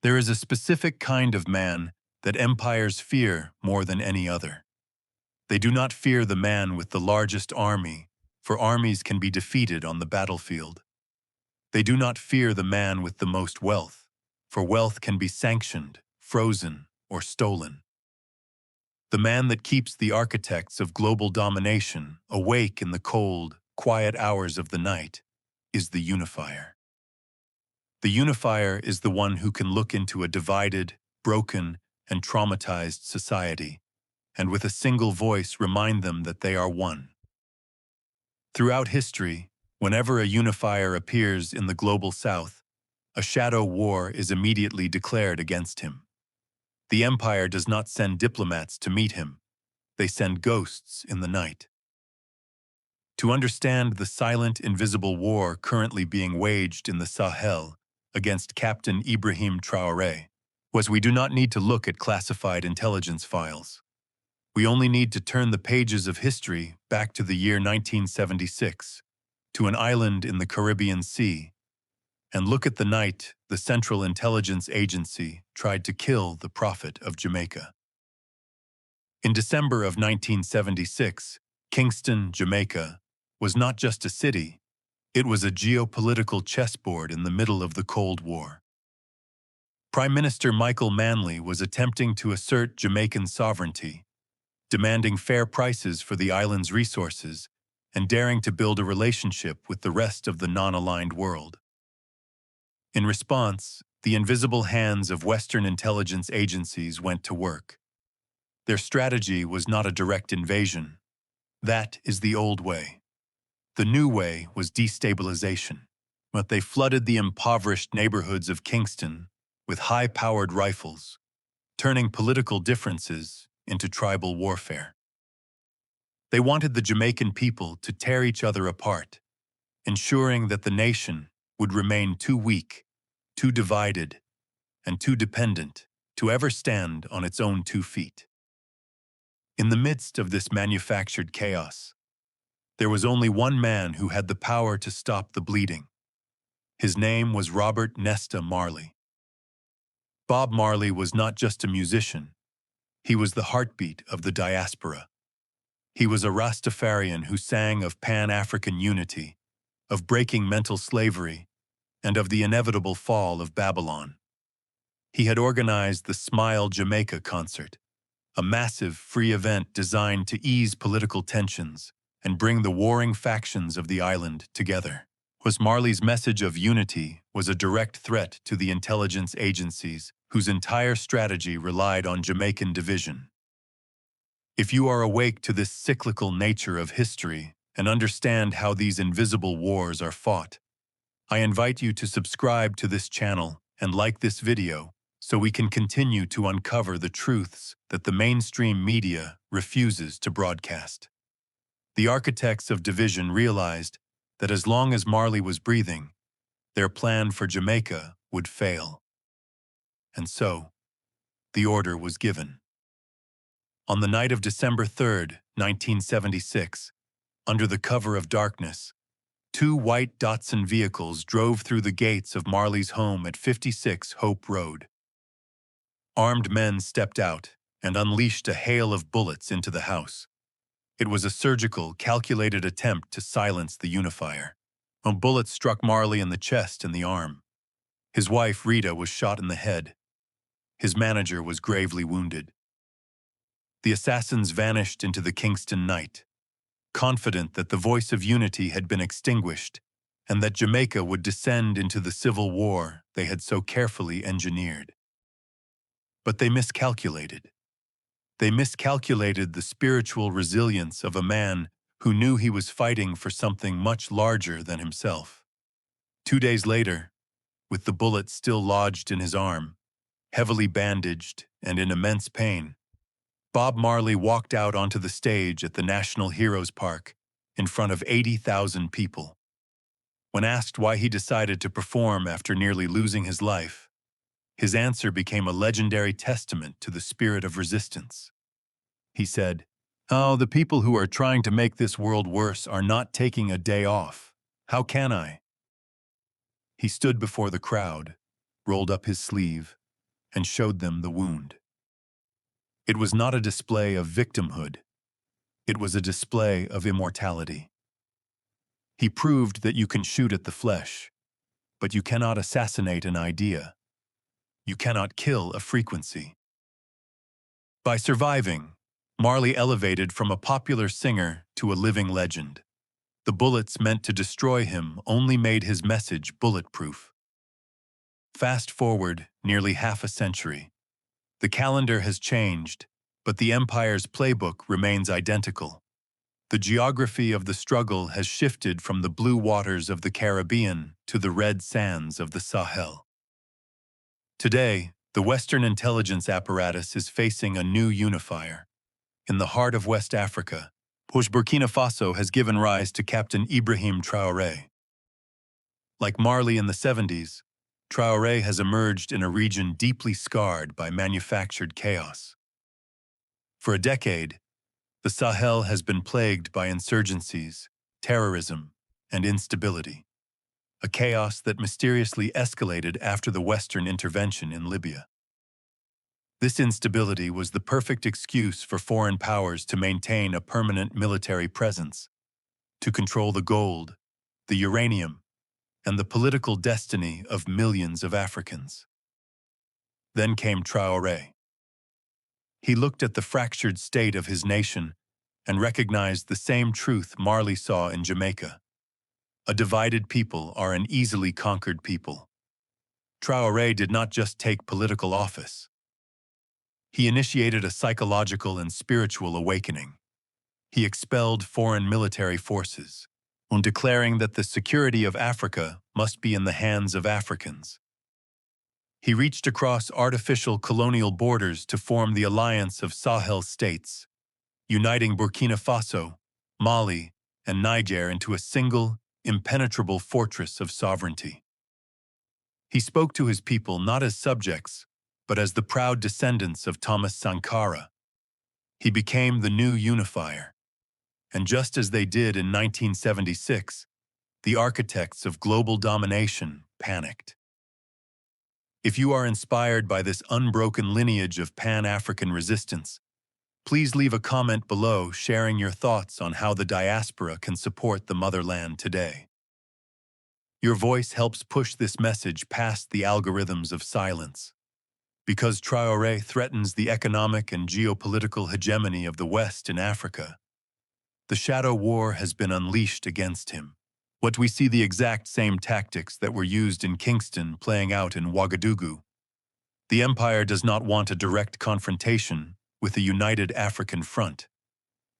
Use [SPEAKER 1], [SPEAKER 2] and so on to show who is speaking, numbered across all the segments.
[SPEAKER 1] There is a specific kind of man that empires fear more than any other. They do not fear the man with the largest army, for armies can be defeated on the battlefield. They do not fear the man with the most wealth, for wealth can be sanctioned, frozen, or stolen. The man that keeps the architects of global domination awake in the cold, quiet hours of the night is the Unifier. The Unifier is the one who can look into a divided, broken, and traumatized society, and with a single voice remind them that they are one. Throughout history, whenever a Unifier appears in the global south, a shadow war is immediately declared against him. The empire does not send diplomats to meet him. They send ghosts in the night. To understand the silent, invisible war currently being waged in the Sahel against Captain Ibrahim Traoré, we do not need to look at classified intelligence files. We only need to turn the pages of history back to the year 1976, to an island in the Caribbean Sea, and look at the night the Central Intelligence Agency tried to kill the Prophet of Jamaica. In December of 1976, Kingston, Jamaica, was not just a city, it was a geopolitical chessboard in the middle of the Cold War. Prime Minister Michael Manley was attempting to assert Jamaican sovereignty, demanding fair prices for the island's resources, and daring to build a relationship with the rest of the non-aligned world. In response, the invisible hands of Western intelligence agencies went to work. Their strategy was not a direct invasion. That is the old way. The new way was destabilization, but they flooded the impoverished neighborhoods of Kingston with high-powered rifles, turning political differences into tribal warfare. They wanted the Jamaican people to tear each other apart, ensuring that the nation would remain too weak, too divided, and too dependent to ever stand on its own 2 feet. In the midst of this manufactured chaos, there was only one man who had the power to stop the bleeding. His name was Robert Nesta Marley. Bob Marley was not just a musician. He was the heartbeat of the diaspora. He was a Rastafarian who sang of Pan-African unity, of breaking mental slavery, and of the inevitable fall of Babylon. He had organized the Smile Jamaica concert, a massive free event designed to ease political tensions and bring the warring factions of the island together. Marley's message of unity was a direct threat to the intelligence agencies whose entire strategy relied on Jamaican division. If you are awake to this cyclical nature of history and understand how these invisible wars are fought, I invite you to subscribe to this channel and like this video so we can continue to uncover the truths that the mainstream media refuses to broadcast. The architects of division realized that as long as Marley was breathing, their plan for Jamaica would fail. And so, the order was given. On the night of December 3rd, 1976, under the cover of darkness, 2 white Datsun vehicles drove through the gates of Marley's home at 56 Hope Road. Armed men stepped out and unleashed a hail of bullets into the house. It was a surgical, calculated attempt to silence the Unifier. A bullet struck Marley in the chest and the arm. His wife, Rita, was shot in the head. His manager was gravely wounded. The assassins vanished into the Kingston night, confident that the voice of unity had been extinguished and that Jamaica would descend into the civil war they had so carefully engineered. But they miscalculated. They miscalculated the spiritual resilience of a man who knew he was fighting for something much larger than himself. 2 days later, with the bullet still lodged in his arm, heavily bandaged and in immense pain, Bob Marley walked out onto the stage at the National Heroes Park in front of 80,000 people. When asked why he decided to perform after nearly losing his life, his answer became a legendary testament to the spirit of resistance. He said, "Oh, the people who are trying to make this world worse are not taking a day off. How can I?" He stood before the crowd, rolled up his sleeve, and showed them the wound. It was not a display of victimhood. It was a display of immortality. He proved that you can shoot at the flesh, but you cannot assassinate an idea. You cannot kill a frequency. By surviving, Marley elevated from a popular singer to a living legend. The bullets meant to destroy him only made his message bulletproof. Fast forward nearly half a century. The calendar has changed, but the empire's playbook remains identical. The geography of the struggle has shifted from the blue waters of the Caribbean to the red sands of the Sahel. Today, the Western intelligence apparatus is facing a new unifier. In the heart of West Africa, Burkina Faso has given rise to Captain Ibrahim Traoré. Like Marley in the 70s, Traoré has emerged in a region deeply scarred by manufactured chaos. For a decade, the Sahel has been plagued by insurgencies, terrorism, and instability, a chaos that mysteriously escalated after the Western intervention in Libya. This instability was the perfect excuse for foreign powers to maintain a permanent military presence, to control the gold, the uranium, and the political destiny of millions of Africans. Then came Traoré. He looked at the fractured state of his nation and recognized the same truth Marley saw in Jamaica. A divided people are an easily conquered people. Traoré did not just take political office. He initiated a psychological and spiritual awakening. He expelled foreign military forces, declaring that the security of Africa must be in the hands of Africans. He reached across artificial colonial borders to form the Alliance of Sahel States, uniting Burkina Faso, Mali, and Niger into a single, impenetrable fortress of sovereignty. He spoke to his people not as subjects, but as the proud descendants of Thomas Sankara. He became the new Unifier. And just as they did in 1976, the architects of global domination panicked. If you are inspired by this unbroken lineage of Pan-African resistance, please leave a comment below sharing your thoughts on how the diaspora can support the motherland today. Your voice helps push this message past the algorithms of silence. Because Traoré threatens the economic and geopolitical hegemony of the West in Africa, the shadow war has been unleashed against him. What we see the exact same tactics that were used in Kingston playing out in Ouagadougou. The empire does not want a direct confrontation with a united African front,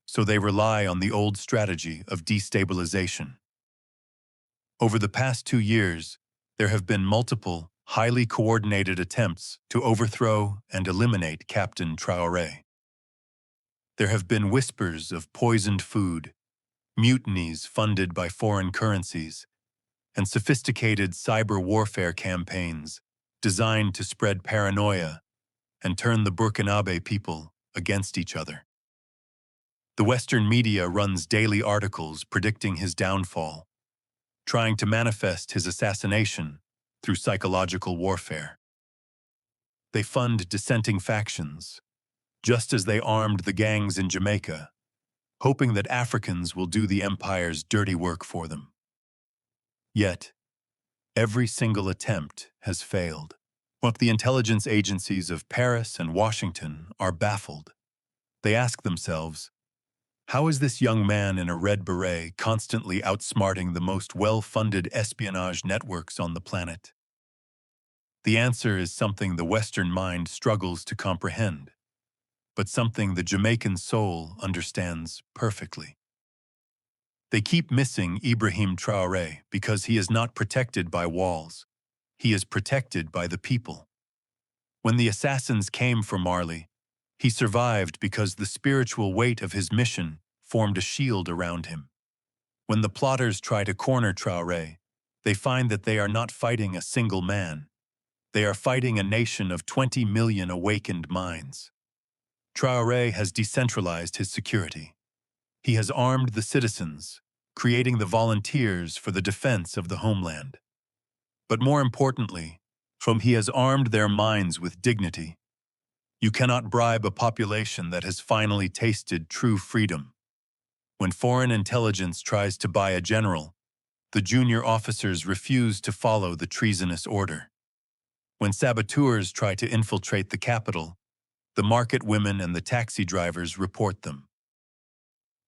[SPEAKER 1] so they rely on the old strategy of destabilization. Over the past 2 years, there have been multiple, highly coordinated attempts to overthrow and eliminate Captain Traoré. There have been whispers of poisoned food, mutinies funded by foreign currencies, and sophisticated cyber warfare campaigns designed to spread paranoia and turn the Burkinabe people against each other. The Western media runs daily articles predicting his downfall, trying to manifest his assassination through psychological warfare. They fund dissenting factions, just as they armed the gangs in Jamaica, hoping that Africans will do the empire's dirty work for them. Yet, every single attempt has failed. The intelligence agencies of Paris and Washington are baffled. They ask themselves, how is this young man in a red beret constantly outsmarting the most well-funded espionage networks on the planet? The answer is something the Western mind struggles to comprehend, but something the Jamaican soul understands perfectly. They keep missing Ibrahim Traoré because he is not protected by walls. He is protected by the people. When the assassins came for Marley, he survived because the spiritual weight of his mission formed a shield around him. When the plotters try to corner Traoré, they find that they are not fighting a single man. They are fighting a nation of 20 million awakened minds. Traoré has decentralized his security. He has armed the citizens, creating the volunteers for the defense of the homeland. But more importantly, From he has armed their minds with dignity. You cannot bribe a population that has finally tasted true freedom. When foreign intelligence tries to buy a general, the junior officers refuse to follow the treasonous order. When saboteurs try to infiltrate the capital, the market women and the taxi drivers report them.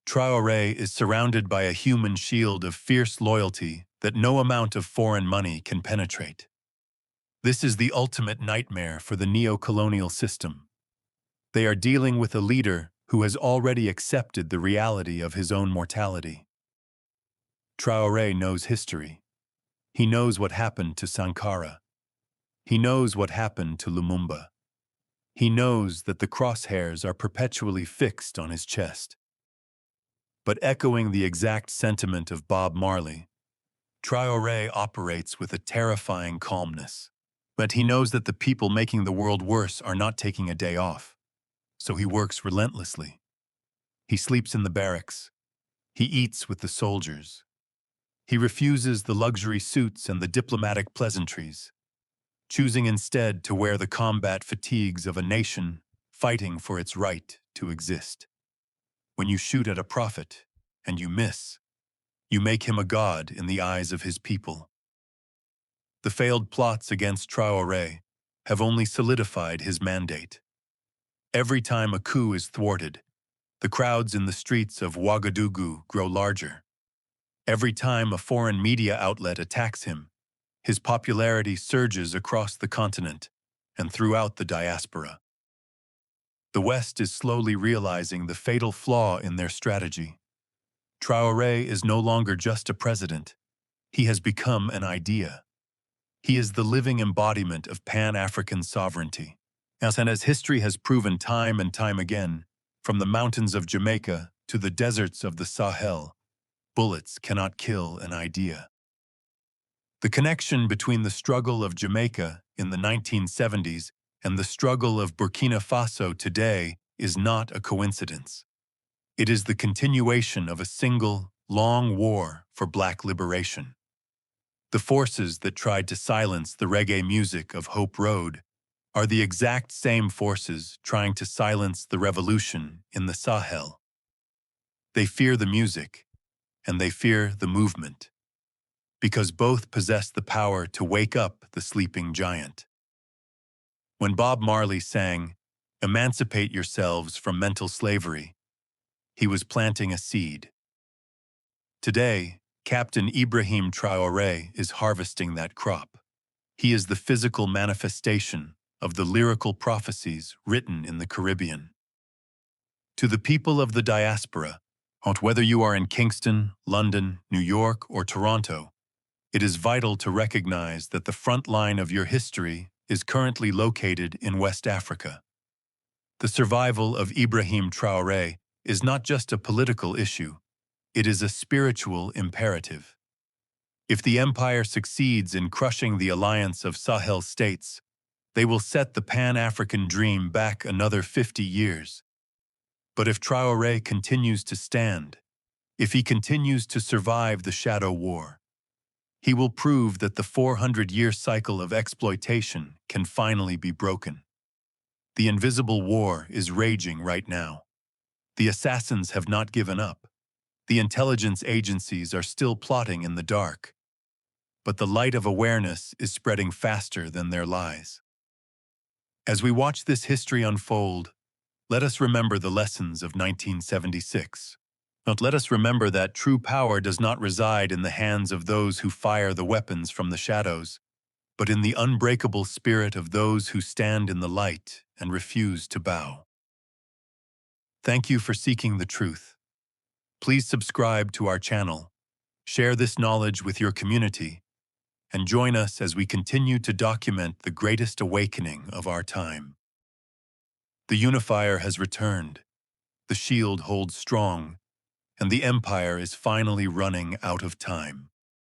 [SPEAKER 1] Traoré is surrounded by a human shield of fierce loyalty that no amount of foreign money can penetrate. This is the ultimate nightmare for the neo-colonial system. They are dealing with a leader who has already accepted the reality of his own mortality. Traoré knows history. He knows what happened to Sankara. He knows what happened to Lumumba. He knows that the crosshairs are perpetually fixed on his chest. But echoing the exact sentiment of Bob Marley, Traoré operates with a terrifying calmness. But he knows that the people making the world worse are not taking a day off. So he works relentlessly. He sleeps in the barracks. He eats with the soldiers. He refuses the luxury suits and the diplomatic pleasantries, choosing instead to wear the combat fatigues of a nation fighting for its right to exist. When you shoot at a prophet and you miss, you make him a god in the eyes of his people. The failed plots against Traoré have only solidified his mandate. Every time a coup is thwarted, the crowds in the streets of Ouagadougou grow larger. Every time a foreign media outlet attacks him, his popularity surges across the continent and throughout the diaspora. The West is slowly realizing the fatal flaw in their strategy. Traoré is no longer just a president. He has become an idea. He is the living embodiment of Pan-African sovereignty. And as history has proven time and time again, from the mountains of Jamaica to the deserts of the Sahel, bullets cannot kill an idea. The connection between the struggle of Jamaica in the 1970s and the struggle of Burkina Faso today is not a coincidence. It is the continuation of a single, long war for black liberation. The forces that tried to silence the reggae music of Hope Road are the exact same forces trying to silence the revolution in the Sahel. They fear the music, and they fear the movement, because both possess the power to wake up the sleeping giant. When Bob Marley sang, "Emancipate yourselves from mental slavery," he was planting a seed. Today, Captain Ibrahim Traoré is harvesting that crop. He is the physical manifestation of the lyrical prophecies written in the Caribbean. To the people of the diaspora, whether you are in Kingston, London, New York, or Toronto, it is vital to recognize that the front line of your history is currently located in West Africa. The survival of Ibrahim Traoré is not just a political issue, it is a spiritual imperative. If the empire succeeds in crushing the Alliance of Sahel States, they will set the Pan-African dream back another 50 years. But if Traoré continues to stand, if he continues to survive the shadow war, he will prove that the 400-year cycle of exploitation can finally be broken. The invisible war is raging right now. The assassins have not given up. The intelligence agencies are still plotting in the dark. But the light of awareness is spreading faster than their lies. As we watch this history unfold, let us remember the lessons of 1976. Let us remember that true power does not reside in the hands of those who fire the weapons from the shadows, but in the unbreakable spirit of those who stand in the light and refuse to bow. Thank you for seeking the truth. Please subscribe to our channel, share this knowledge with your community, and join us as we continue to document the greatest awakening of our time. The Unifier has returned, the shield holds strong, and the empire is finally running out of time.